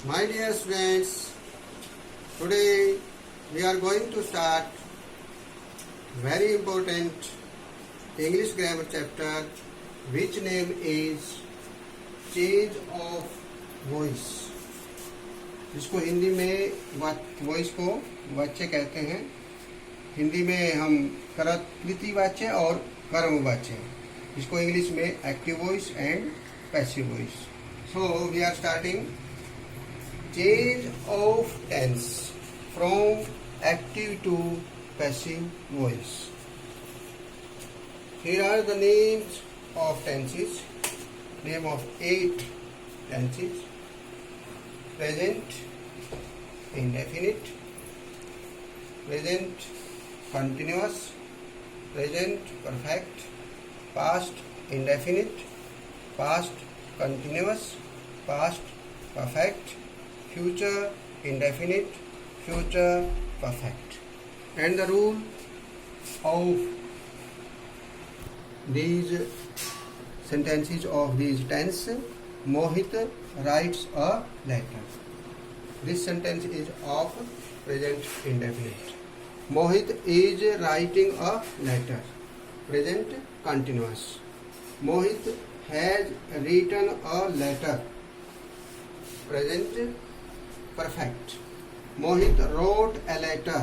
My dear students, today we are going to start very important English grammar chapter which name is change of voice. जिसको हिंदी में voice को वाच्य कहते हैं. हिंदी में हम कर्तृ वाच्य और कर्म वाच्य, इसको इंग्लिश में active voice and passive voice. So we are starting change of tense from active to passive voice. Here are the names of tenses. Name of 8 tenses: present indefinite, present continuous, present perfect, past indefinite, past continuous, past perfect, future indefinite, future perfect. And the rule of these sentences of these tense: Mohit writes a letter. This sentence is of present indefinite. Mohit is writing a letter. Present continuous. Mohit has written a letter. Present perfect. Mohit wrote a letter.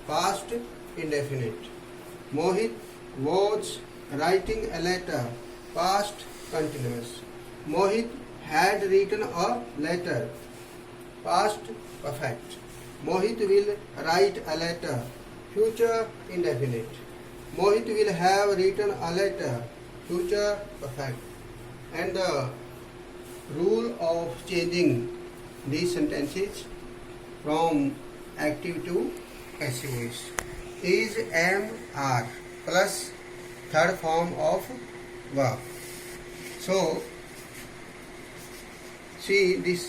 Past indefinite. Mohit was writing a letter. Past continuous. Mohit had written a letter. Past perfect. Mohit will write a letter. Future indefinite. Mohit will have written a letter. Future perfect. And the rule of changing these sentences from active to passive voice is am, plus third form of verb. So, see this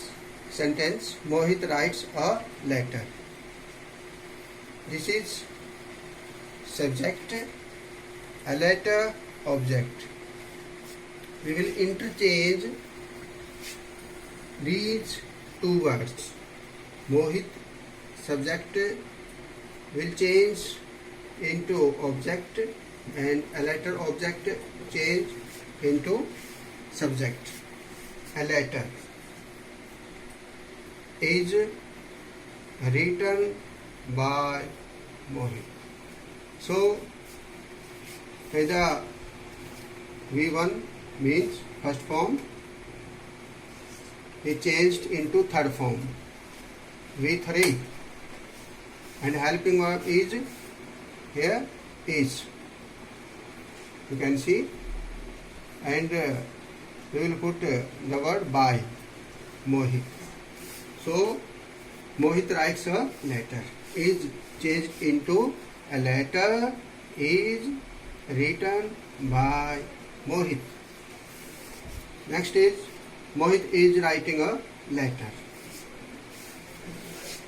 sentence: Mohit writes a letter. This is subject, a letter, object. We will interchange these two words. Mohit subject will change into object and a letter object change into subject. A letter is written by Mohit. So the V1 means first form is changed into third form, V3, and helping verb is here is. You can see, and we will put the word by Mohit. So Mohit writes a letter. Is changed into a letter is written by Mohit. Next is Mohit is writing a letter.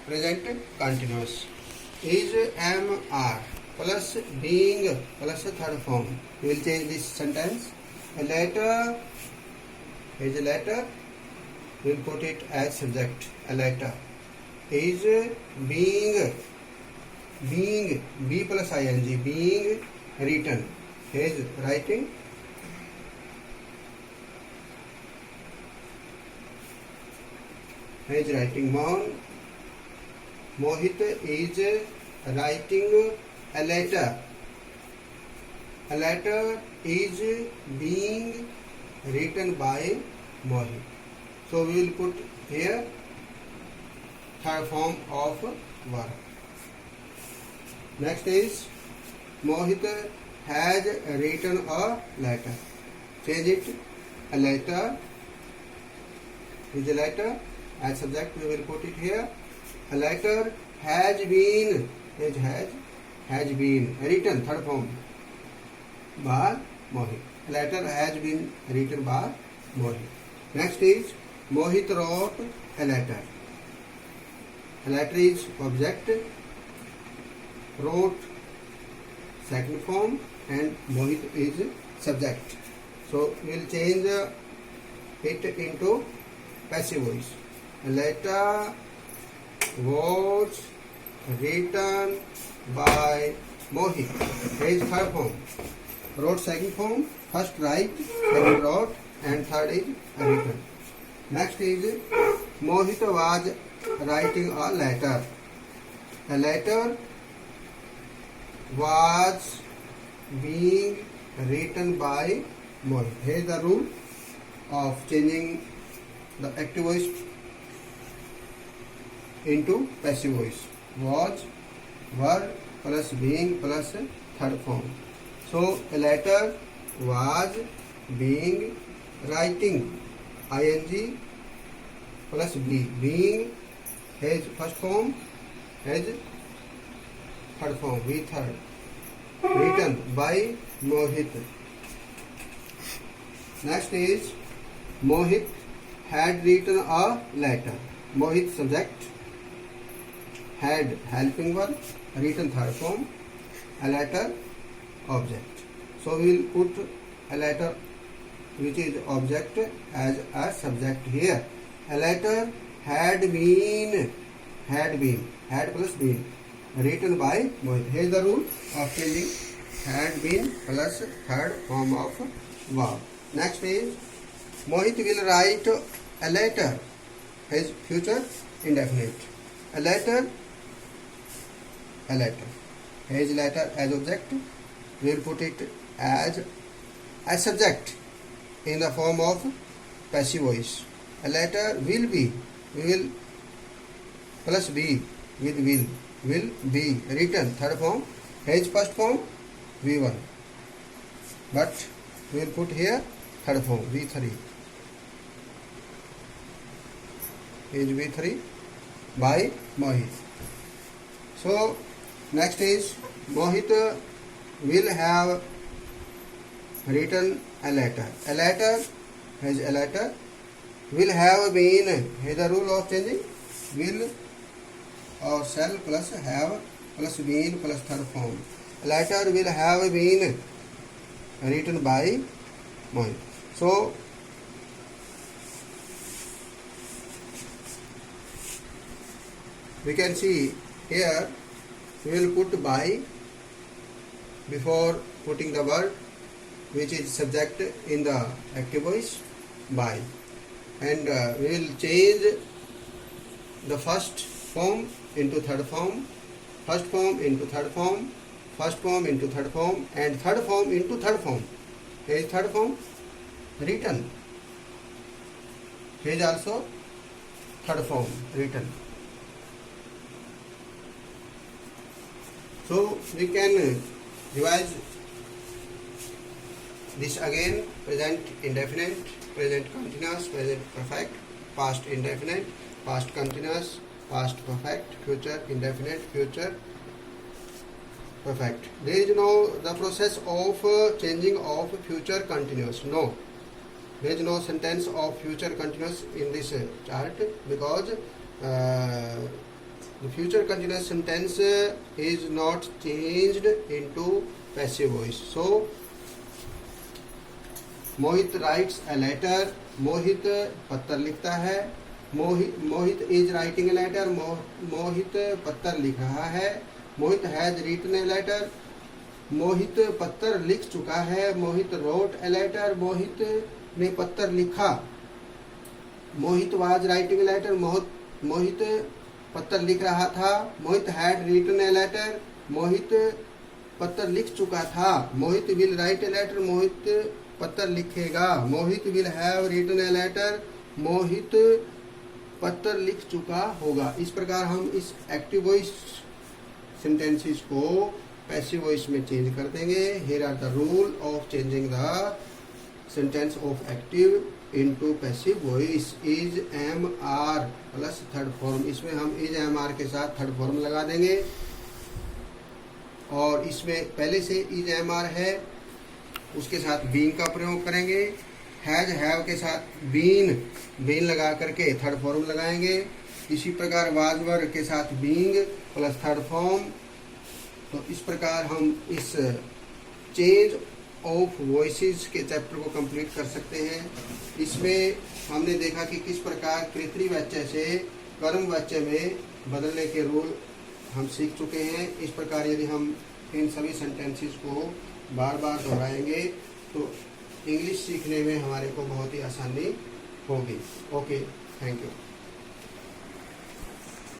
Present continuous. Is am, are plus being plus third form. We will change this sentence. A letter is a letter. We will put it as subject. A letter is being B plus ing, being written. Is writing. Is writing. Mohit is writing a letter. A letter is being written by Mohit. So we will put here third form of verb. Next is Mohit has written a letter. Change it. A letter is a letter. As subject we will put it here. A letter has been written, third form, by Mohit. A letter has been written by Mohit. Next is Mohit wrote a letter. A letter is object, wrote second form, and Mohit is subject. So we will change it into passive voice. letter was written by Mohit. Here is third form. Wrote second form. First write, second wrote, and third is written. Next is Mohit was writing a letter. A letter was being written by Mohit. Here is the rule of changing the active voice into passive voice. Was, were plus being plus third form. So a letter was being writing, ing plus be. Being has first form, has third form, be third. Written by Mohit. Next is Mohit had written a letter. Mohit subject, had helping verb, written third form, a letter object. So we will put a letter which is object as a subject here. A letter had been, had plus been, written by Mohit. Here is the rule of changing had been plus third form of verb. Next is Mohit will write a letter. His future indefinite. A letter. His letter as object. We will put it as a subject in the form of passive voice. A letter will be. We will plus be with will be written third form. His first form V1. But we will put here third form V3. Is V3 by Mohit. So next is Mohit will have written a letter. A letter has a letter. Will have been. Here the rule of changing. Will or shall plus have plus been plus third form. A letter will have been written by Mohit. So we can see here we will put by before putting the word which is subject in the active voice by, and we will change the first form into third form, first form into third form, first form into third form, and third form into third form. Here is third form written. Here is also third form written. So we can revise this again. Present indefinite, present continuous, present perfect, past indefinite, past continuous, past perfect, future indefinite, future perfect. There is no the process of changing of future continuous. No, there is no sentence of future continuous in this chart because the future continuous sentence is not changed into passive voice. So Mohit writes a letter. Mohit पत्र लिखता है. Mohit is writing a letter. Mohit पत्र लिख रहा है. Mohit has written a letter. Mohit पत्र लिख चुका है. Mohit wrote a letter. Mohit ने पत्र लिखा. Mohit was writing a letter. Mohit पत्र लिख रहा था. Mohit had written a letter. Mohit पत्र लिख चुका था. Mohit will write a letter. Mohit पत्र लिखेगा. Mohit will have written a letter. Mohit पत्र लिख चुका होगा. इस प्रकार हम इस एक्टिव वॉइस सेंटेंसेस को पैसिव वॉइस में चेंज कर देंगे. Here are the rule of changing the sentence of active into passive voice. Is MR plus third form. इसमें हम is MR के साथ थर्ड फॉर्म लगा देंगे और इसमें पहले से is MR है उसके साथ being का प्रयोग करेंगे. हैज हैव के साथ बीन लगा करके थर्ड फॉर्म लगाएंगे. इसी प्रकार वाज वर के साथ बीइंग प्लस थर्ड फॉर्म. तो इस प्रकार हम इस चेंज ऑफ वॉइसेस के चैप्टर को कंप्लीट कर सकते हैं। इसमें हमने देखा कि किस प्रकार कृत्रिम वाच्य से कर्म वाच्य में बदलने के रूल हम सीख चुके हैं। इस प्रकार यदि हम इन सभी सेंटेंसेस को बार बार दोहराएंगे तो इंग्लिश सीखने में हमारे को बहुत ही आसानी होगी। Okay, thank you.